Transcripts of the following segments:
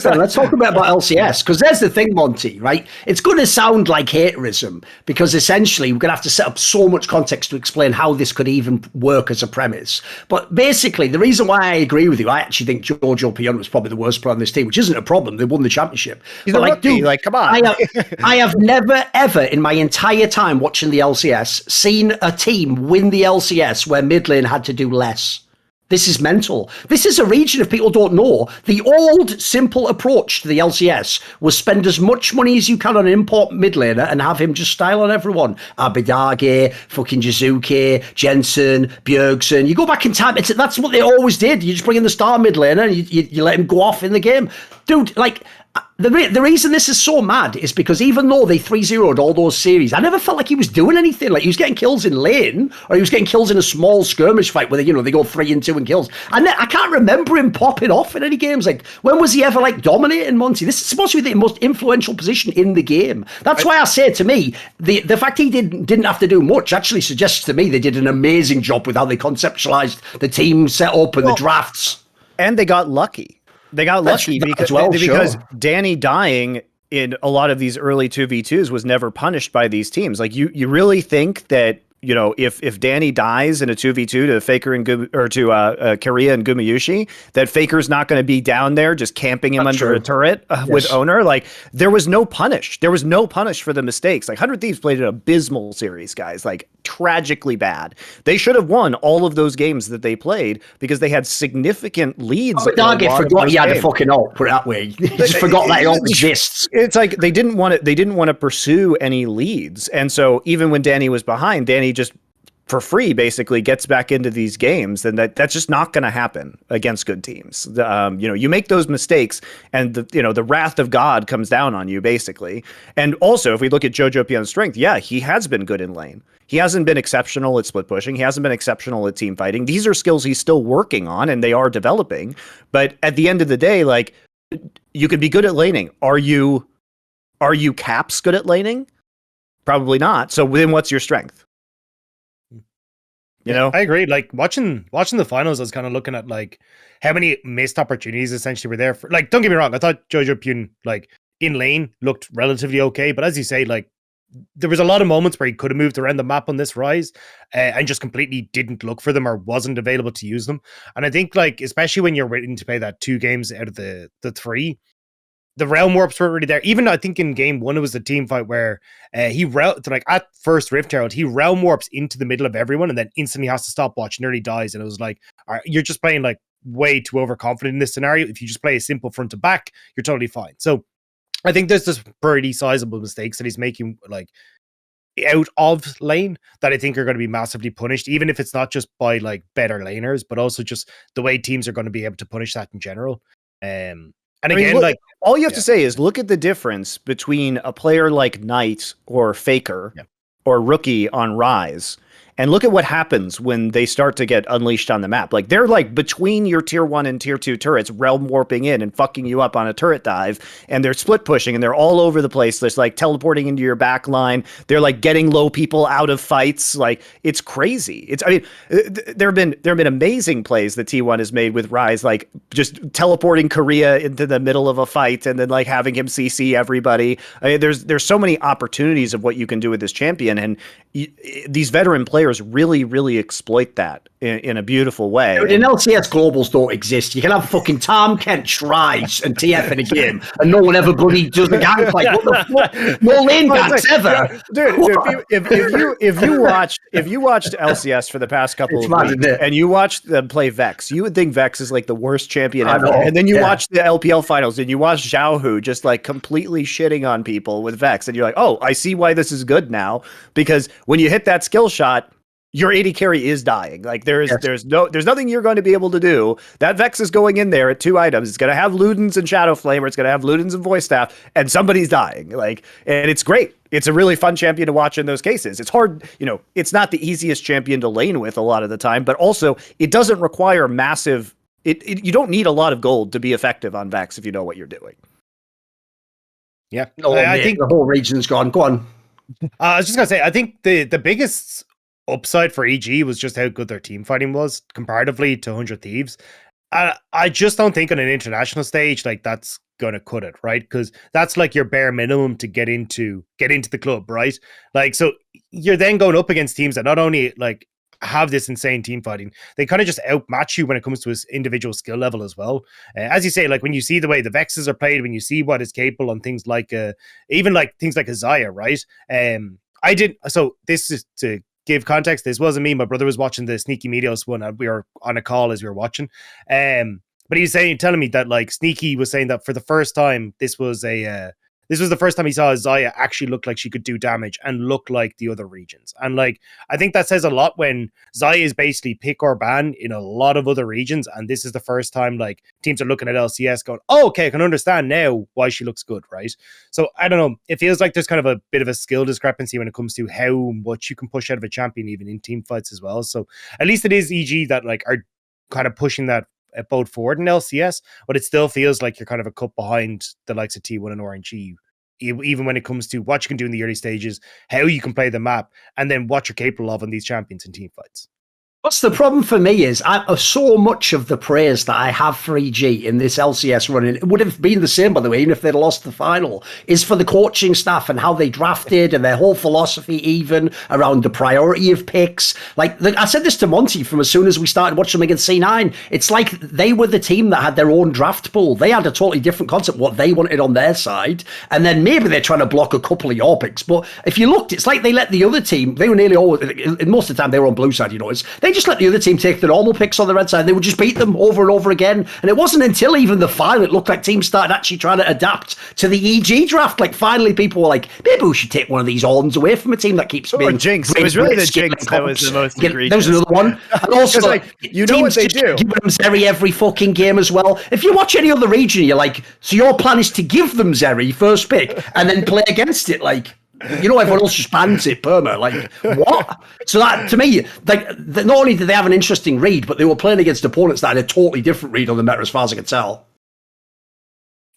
Let's talk about LCS, because there's the thing, Monte, right? It's going to sound like haterism, because essentially we're going to have to set up so much context to explain how this could even work as a premise. But basically, the reason why I agree with you, I actually think Giorgio Pion was probably the worst player on this team, which isn't a problem. They won the championship. He's a rookie. Dude, come on. I have never, ever in my entire time watching the LCS seen a team win the LCS where mid lane had to do less. This is mental. This is a region, if people don't know, the old simple approach to the LCS was spend as much money as you can on an import mid laner and have him just style on everyone. Abidage, fucking Jizuke, Jensen, Bjergsen. You go back in time, that's what they always did. You just bring in the star mid laner and you let him go off in the game. Dude, like, the reason this is so mad is because even though they 3-0'd all those series, I never felt like he was doing anything. Like, he was getting kills in lane, or he was getting kills in a small skirmish fight where they go 3-2 and kills. And I can't remember him popping off in any games. Like, when was he ever like dominating, Monte? This is supposed to be the most influential position in the game. That's why I say, to me, the fact he didn't have to do much actually suggests to me they did an amazing job with how they conceptualized the team set up and the drafts. And they got lucky. They got lucky because Danny dying in a lot of these early 2v2s was never punished by these teams. Like, you really think that, if Danny dies in a 2v2 to Faker and Korea and Gumayushi, that Faker's not going to be down there just camping him under a turret with Owner? Like, there was no punish. There was no punish for the mistakes. Like, 100T's played an abysmal series, guys. Like, tragically bad. They should have won all of those games that they played because they had significant leads. But Dagda forgot he had a fucking ult, put it that way. He just forgot that ult exists. It's like they didn't want to pursue any leads. And so even when Danny was behind, Danny just for free basically gets back into these games, then that's just not going to happen against good teams. You make those mistakes and the wrath of God comes down on you basically. And also, if we look at Jojo Pion's strength, yeah, he has been good in lane. He hasn't been exceptional at split pushing. He hasn't been exceptional at team fighting. These are skills he's still working on and they are developing. But at the end of the day, like, you could be good at laning. Are you Caps good at laning? Probably not. So then what's your strength? I agree. Like, watching the finals, I was kind of looking at like how many missed opportunities essentially were there. For, like, don't get me wrong, I thought Jojo Pune, like, in lane looked relatively okay, but as you say, like, there was a lot of moments where he could have moved around the map on this Rise and just completely didn't look for them or wasn't available to use them. And I think, like, especially when you're waiting to play that 2 games out of the 3, the realm warps weren't really there. Even I think in game 1, it was a team fight where at first Rift Herald, he realm warps into the middle of everyone and then instantly has to stop watch, nearly dies. And it was like, you're just playing like way too overconfident in this scenario. If you just play a simple front to back, you're totally fine. So I think there's this pretty sizable mistakes that he's making, like, out of lane that I think are going to be massively punished, even if it's not just by like better laners, but also just the way teams are going to be able to punish that in general. And again, look, like, all you have to say is look at the difference between a player like Knight or Faker or Rookie on Rise, and look at what happens when they start to get unleashed on the map. Like, they're like between your tier 1 and tier 2 turrets, realm warping in and fucking you up on a turret dive, and they're split pushing and they're all over the place. There's like teleporting into your back line. They're like getting low people out of fights. Like, it's crazy. There have been amazing plays that T1 has made with Rise, like just teleporting Korea into the middle of a fight and then like having him CC everybody. I mean, there's so many opportunities of what you can do with this champion, and these veteran players really, really exploit that in a beautiful way. In LCS, globals don't exist. You can have fucking Tom Kent tries and TF in a game, and no one ever bloody does the gank. Like, what the fuck? No lane ganks ever. Dude, if you watched LCS for the past couple of weeks and you watched them play Vex, you would think Vex is like the worst champion ever. And then you watch the LPL finals and you watch Zhao Hu just like completely shitting on people with Vex, and you're like, oh, I see why this is good now, because when you hit that skill shot, your AD carry is dying. Like, there's nothing you're going to be able to do. That Vex is going in there at 2 items. It's going to have Ludens and Shadow Flame, or it's going to have Ludens and Voice Staff, and somebody's dying. Like, and it's great. It's a really fun champion to watch in those cases. It's hard, it's not the easiest champion to lane with a lot of the time, but also it doesn't require massive. You don't need a lot of gold to be effective on Vex if you know what you're doing. Yeah, I think the whole region's gone. Go on. I was just gonna say, I think the biggest upside for EG was just how good their team fighting was comparatively to 100 Thieves. I just don't think on an international stage, like, that's gonna cut it, right? Because that's like your bare minimum to get into the club, right? Like, so you're then going up against teams that not only like have this insane team fighting, they kind of just outmatch you when it comes to his individual skill level as well. As you say, like when you see the way the Vexes are played, when you see what is capable on things like even like things like a Xayah, right? So this is to give context. This wasn't me. My brother was watching the Sneaky Medios one, and we were on a call as we were watching. But he's telling me that like Sneaky was saying that for the first time, this was the first time he saw Xayah actually look like she could do damage and look like the other regions. And like, I think that says a lot when Xayah is basically pick or ban in a lot of other regions. And this is the first time like teams are looking at LCS going, oh, okay, I can understand now why she looks good, right? So I don't know. It feels like there's kind of a bit of a skill discrepancy when it comes to how much you can push out of a champion, even in team fights as well. So at least it is EG that like are kind of pushing that boat forward in LCS, but it still feels like you're kind of a cup behind the likes of T1 and RNG, even when it comes to what you can do in the early stages, how you can play the map, and then what you're capable of on these champions in team fights. What's the problem for me is so much of the praise that I have for EG in this LCS run, and it would have been the same, by the way, even if they'd lost the final, is for the coaching staff and how they drafted and their whole philosophy even around the priority of picks. Like, I said this to Monte from as soon as we started watching them against C9. It's like they were the team that had their own draft pool. They had a totally different concept, what they wanted on their side. And then maybe they're trying to block a couple of your picks. But if you looked, it's like they let the other team, they were nearly always, most of the time they were on blue side, you notice. They just let the other team take the normal picks on the red side. They would just beat them over and over again. And it wasn't until even the final it looked like teams started actually trying to adapt to the EG draft. Like finally people were like, maybe we should take one of these Orns away from a team that keeps being Jinx. It was really the Jinx that was the most egregious. There was another one. And also, like, you know what they do. Give them Zeri every fucking game as well. If you watch any other region, you're like, so your plan is to give them Zeri first pick and then play against it, like, you know, everyone else just bans it perma. Like, what? So that, to me, like, not only did they have an interesting read, but they were playing against opponents that had a totally different read on the meta as far as I could tell.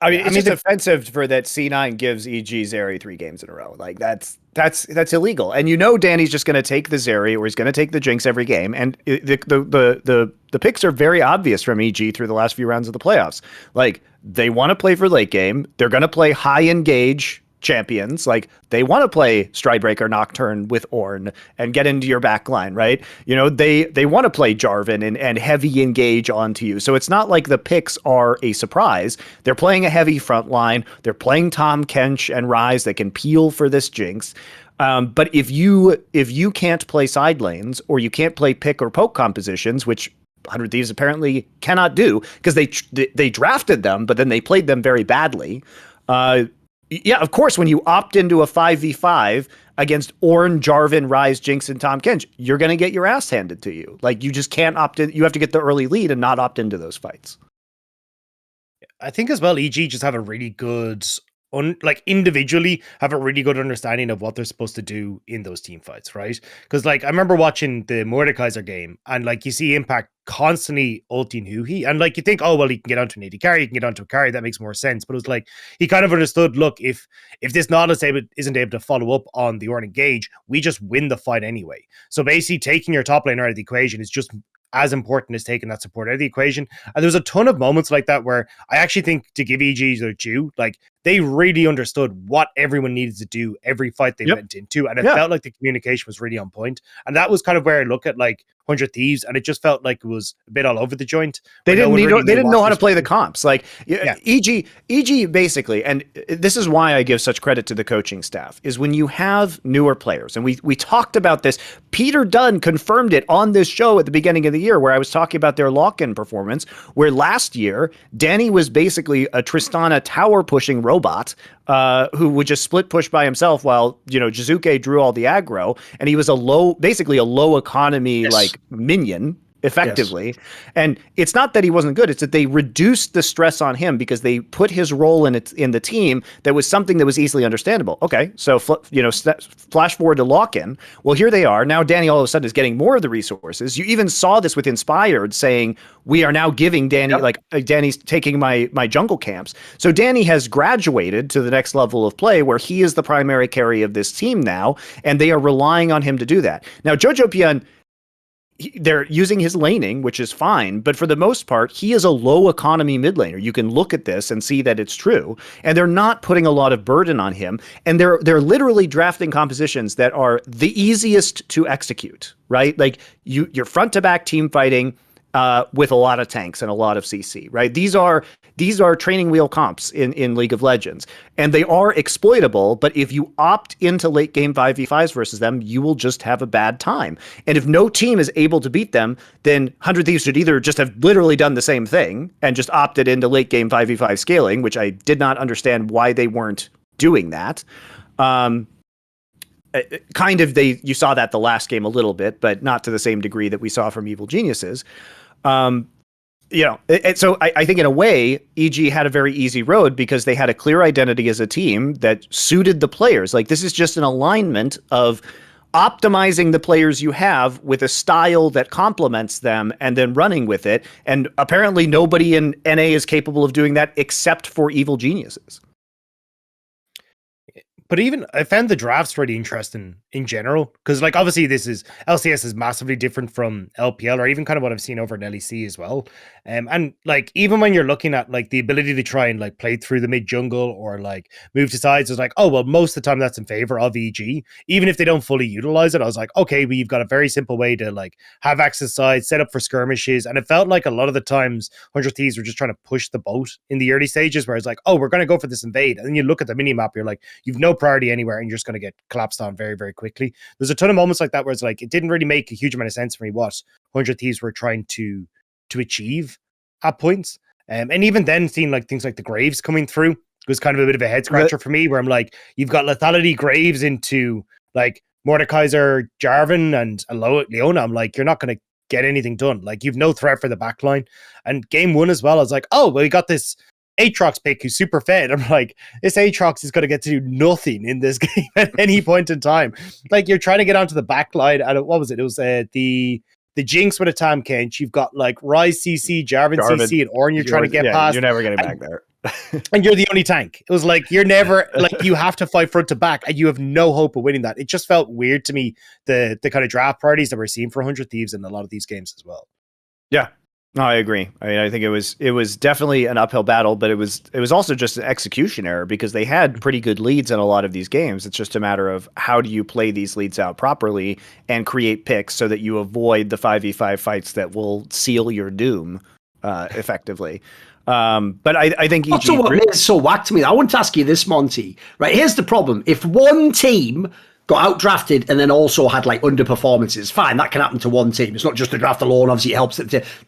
I mean, it's offensive for that C9 gives EG Zeri 3 games in a row. Like, that's illegal. And you know Danny's just going to take the Zeri or he's going to take the Jinx every game. And the picks are very obvious from EG through the last few rounds of the playoffs. Like, they want to play for late game. They're going to play high engage champions. Like, they want to play Stridebreaker Nocturne with Ornn and get into your back line, right? You know, they want to play Jarvan and heavy engage onto you. So it's not like the picks are a surprise. They're playing a heavy front line. They're playing Tahm Kench and Ryze that can peel for this Jinx. But if you can't play side lanes or you can't play pick or poke compositions, which 100T's apparently cannot do because they drafted them, but then they played them very badly. Yeah, of course, when you opt into a 5v5 against Ornn, Jarvan, Ryze, Jinx, and Tahm Kench, you're going to get your ass handed to you. Like, you just can't opt in. You have to get the early lead and not opt into those fights. I think as well, EG just have a really good, individually have a really good understanding of what they're supposed to do in those team fights, right? Because like I remember watching the Mordekaiser game and like you see Impact constantly ulting Huhi and like you think, oh well, he can get onto an AD carry, he can get onto a carry, that makes more sense. But it was like he kind of understood, look, if this Nautilus isn't able to follow up on the Ornn engage, we just win the fight anyway. So basically taking your top laner out of the equation is just as important as taking that support out of the equation. And there's a ton of moments like that where I actually think, to give EG their due, like they really understood what everyone needed to do every fight they went into. And it felt like the communication was really on point. And that was kind of where I look at like 100T's, and it just felt like it was a bit all over the joint. They didn't know how to play the comps. Like EG basically, and this is why I give such credit to the coaching staff, is when you have newer players, and we talked about this. Peter Dunn confirmed it on this show at the beginning of the year where I was talking about their lock-in performance, where last year Danny was basically a Tristana tower pushing robot who would just split push by himself while, you know, Jizuke drew all the aggro, and he was basically a low economy like minion effectively. Yes. And it's not that he wasn't good, it's that they reduced the stress on him because they put his role in the team that was something that was easily understandable. Okay, so flash forward to lock-in. Well, here they are. Now Danny all of a sudden is getting more of the resources. You even saw this with Inspired saying, we are now giving Danny, Danny's taking my jungle camps. So Danny has graduated to the next level of play where he is the primary carry of this team now, and they are relying on him to do that. Now, Jojo Pian, they're using his laning, which is fine, but for the most part, he is a low economy mid laner. You can look at this and see that it's true, and they're not putting a lot of burden on him, and they're literally drafting compositions that are the easiest to execute, right? Like you're front to back team fighting with a lot of tanks and a lot of CC, right? These are training wheel comps in League of Legends, and they are exploitable, but if you opt into late game 5v5s versus them, you will just have a bad time. And if no team is able to beat them, then 100 Thieves should either just have literally done the same thing and just opted into late game 5v5 scaling, which I did not understand why they weren't doing that. You saw that the last game a little bit, but not to the same degree that we saw from Evil Geniuses. So I think in a way, EG had a very easy road because they had a clear identity as a team that suited the players. Like, this is just an alignment of optimizing the players you have with a style that complements them and then running with it. And apparently nobody in NA is capable of doing that except for Evil Geniuses. But even I found the drafts really interesting in general, because like obviously LCS is massively different from LPL, or even kind of what I've seen over in LEC as well. And like even when you're looking at like the ability to try and like play through the mid jungle or like move to sides, it's like, oh well, most of the time that's in favor of EG. Even if they don't fully utilize it, I was like, okay, we've got a very simple way to like have access sides, set up for skirmishes, and it felt like a lot of the times 100 Thieves were just trying to push the boat in the early stages, where it's like, oh, we're going to go for this invade, and then you look at the mini map, you're like, you've no priority anywhere, and you're just going to get collapsed on very, very quickly. There's a ton of moments like that where it's like, it didn't really make a huge amount of sense for me what 100 Thieves were trying to achieve at points. And even then, seeing like things like the Graves coming through was kind of a bit of a head scratcher for me, where I'm like, you've got lethality Graves into like Mordekaiser, Jarvan, and Leona. I'm like, you're not going to get anything done. Like, you've no threat for the backline. And game one as well, I was like, oh, well, we got this Aatrox pick who's super fed. I'm like, this Aatrox is going to get to do nothing in this game at any point in time. Like, you're trying to get onto the back line. And what was it? It was the Jinx with a Tam Kench. You've got like Ryze CC, Jarvan CC, and Ornn. You're trying to get past. You're never getting back there. And you're the only tank. It was like, you're never like, you have to fight front to back, and you have no hope of winning that. It just felt weird to me, the kind of draft parties that we're seeing for 100 Thieves in a lot of these games as well. Yeah. No, I agree. I mean, I think it was definitely an uphill battle, but it was also just an execution error because they had pretty good leads in a lot of these games. It's just a matter of how do you play these leads out properly and create picks so that you avoid the 5v5 fights that will seal your doom effectively. But I think also what made it so whack to me, I want to ask you this, Monte. Right, here's the problem: if one team got outdrafted and then also had like underperformances, fine, that can happen to one team. It's not just the draft alone, obviously it helps.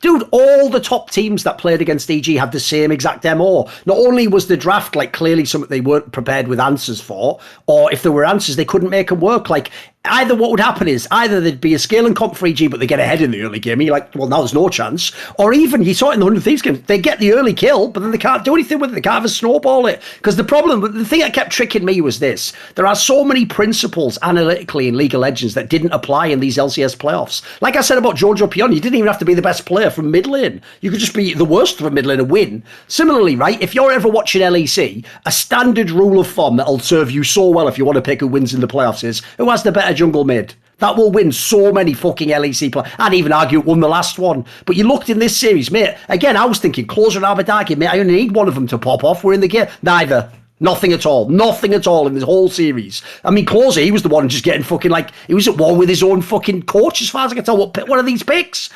Dude, all the top teams that played against EG had the same exact MO. Not only was the draft like clearly something they weren't prepared with answers for, or if there were answers, they couldn't make them work. Like, either what would happen is either there'd be a scaling comp for EG, but they get ahead in the early game. And you're like, well, now there's no chance. Or even, you saw it in the 100 Thieves game, they get the early kill, but then they can't do anything with it. They can't have a snowball it. Because the thing that kept tricking me was this: there are so many principles analytically in League of Legends that didn't apply in these LCS playoffs. Like I said about Jojo Pion, you didn't even have to be the best player from mid lane. You could just be the worst from mid lane and win. Similarly, right, if you're ever watching LEC, a standard rule of thumb that'll serve you so well if you want to pick who wins in the playoffs is who has the better jungle mid. That will win so many fucking LEC players. I'd even argue it won the last one. But you looked in this series, mate. Again, I was thinking Closer and Abadagi, mate. I only need one of them to pop off. We're in the game. Neither. Nothing at all. Nothing at all in this whole series. I mean, Closer, he was the one just getting fucking like, he was at war with his own fucking coach as far as I can tell. What are these picks?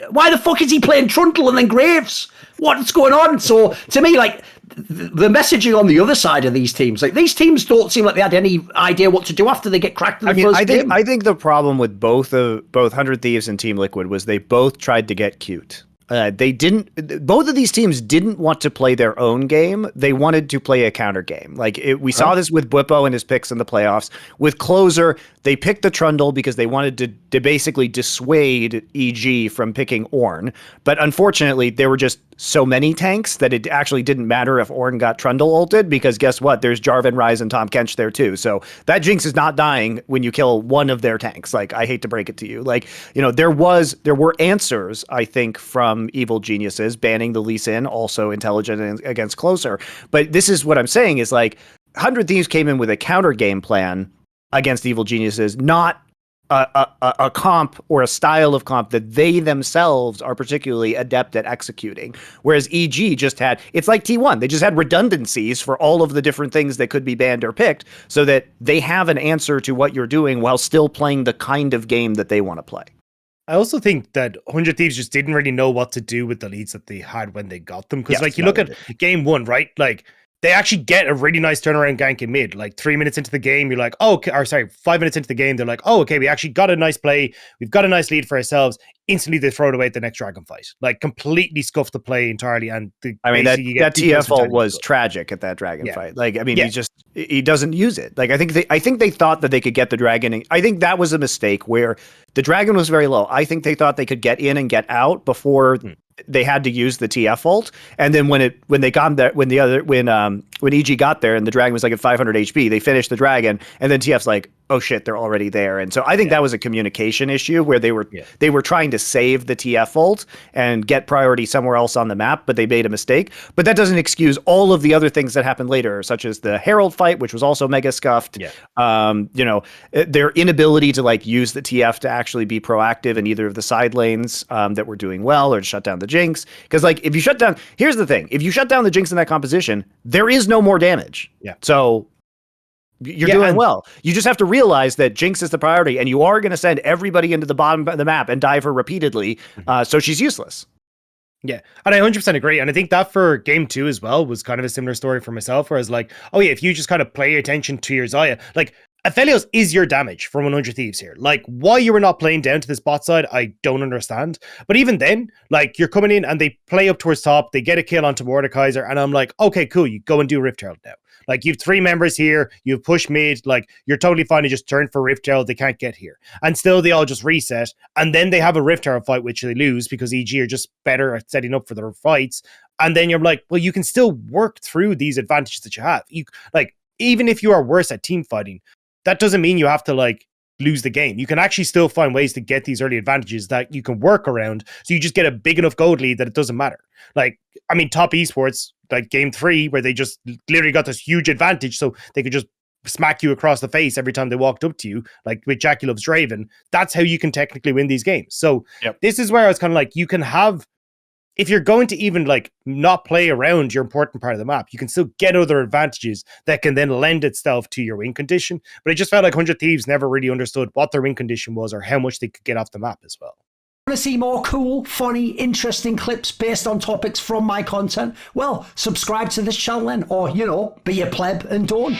Why the fuck is he playing Trundle and then Graves? What's going on? So to me, like, the messaging on the other side of these teams, like these teams don't seem like they had any idea what to do after they get cracked in the first game. I think the problem with both 100 Thieves and Team Liquid was they both tried to get cute. Both of these teams didn't want to play their own game. They wanted to play a counter game. We saw this with Bwipo and his picks in the playoffs. With Closer, they picked the Trundle because they wanted to basically dissuade EG from picking Ornn. But unfortunately, there were just so many tanks that it actually didn't matter if Ornn got Trundle ulted, because guess what? There's Jarvan, Ryze, and Tahm Kench there too. So that Jinx is not dying when you kill one of their tanks. Like, I hate to break it to you. Like, you know, there were answers, I think, from Evil Geniuses, banning the Lee Sin, also intelligent against Closer. But this is what I'm saying is, like, 100 Thieves came in with a counter game plan against Evil Geniuses, not a comp or a style of comp that they themselves are particularly adept at executing. Whereas EG just had, it's like T1, they just had redundancies for all of the different things that could be banned or picked so that they have an answer to what you're doing while still playing the kind of game that they want to play. I also think that 100Thieves just didn't really know what to do with the leads that they had when they got them. Because like you look at game one, right? Like they actually get a really nice turnaround gank in mid. Like 3 minutes into the game, you're like, oh, okay, or sorry, 5 minutes into the game, they're like, oh, okay, we actually got a nice play. We've got a nice lead for ourselves. Instantly, they throw it away at the next dragon fight. Like completely scuff the play entirely. And that TF ult was tragic at that dragon fight. Like, I mean, he doesn't use it. Like, I think they thought that they could get the dragon. I think that was a mistake where the dragon was very low. I think they thought they could get in and get out before they had to use the TF ult. And then when EG got there and the dragon was like at 500 HP, they finished the dragon, and then TF's like, oh shit, they're already there. And so I think that was a communication issue where they were trying to save the TF ult and get priority somewhere else on the map, but they made a mistake. But that doesn't excuse all of the other things that happened later, such as the Herald fight, which was also mega scuffed. Their inability to like use the TF to actually be proactive in either of the side lanes that were doing well, or to shut down the Jinx. Because like if you shut down, here's the thing, if you shut down the Jinx in that composition, there is no more damage. So you're doing well. You just have to realize that Jinx is the priority, and you are going to send everybody into the bottom of the map and dive her repeatedly, so she's useless. Yeah, and I 100% agree. And I think that for game 2 as well was kind of a similar story for myself, where I was like, oh yeah, if you just kind of pay attention to your Xayah, like Aphelios is your damage for 100 Thieves here. Like, why you were not playing down to this bot side, I don't understand. But even then, like, you're coming in and they play up towards top, they get a kill onto Mordekaiser, and I'm like, okay, cool, you go and do Rift Herald now. Like, you've 3 members here, you've pushed mid, like, you're totally fine to just turn for Rift Herald, they can't get here. And still, they all just reset, and then they have a Rift Herald fight, which they lose, because EG are just better at setting up for their fights. And then you're like, well, you can still work through these advantages that you have. You, like, even if you are worse at team fighting, that doesn't mean you have to, like, lose the game. You can actually still find ways to get these early advantages that you can work around, so you just get a big enough gold lead that it doesn't matter. Like, I mean, top esports, like game 3, where they just literally got this huge advantage, so they could just smack you across the face every time they walked up to you, like with Jackie Loves Draven. That's how you can technically win these games. So this is where I was kind of like, you can have, if you're going to even like not play around your important part of the map, you can still get other advantages that can then lend itself to your win condition. But it just felt like 100 Thieves never really understood what their win condition was or how much they could get off the map as well. Want to see more cool, funny, interesting clips based on topics from my content? Well, subscribe to this channel then, or, you know, be a pleb and don't.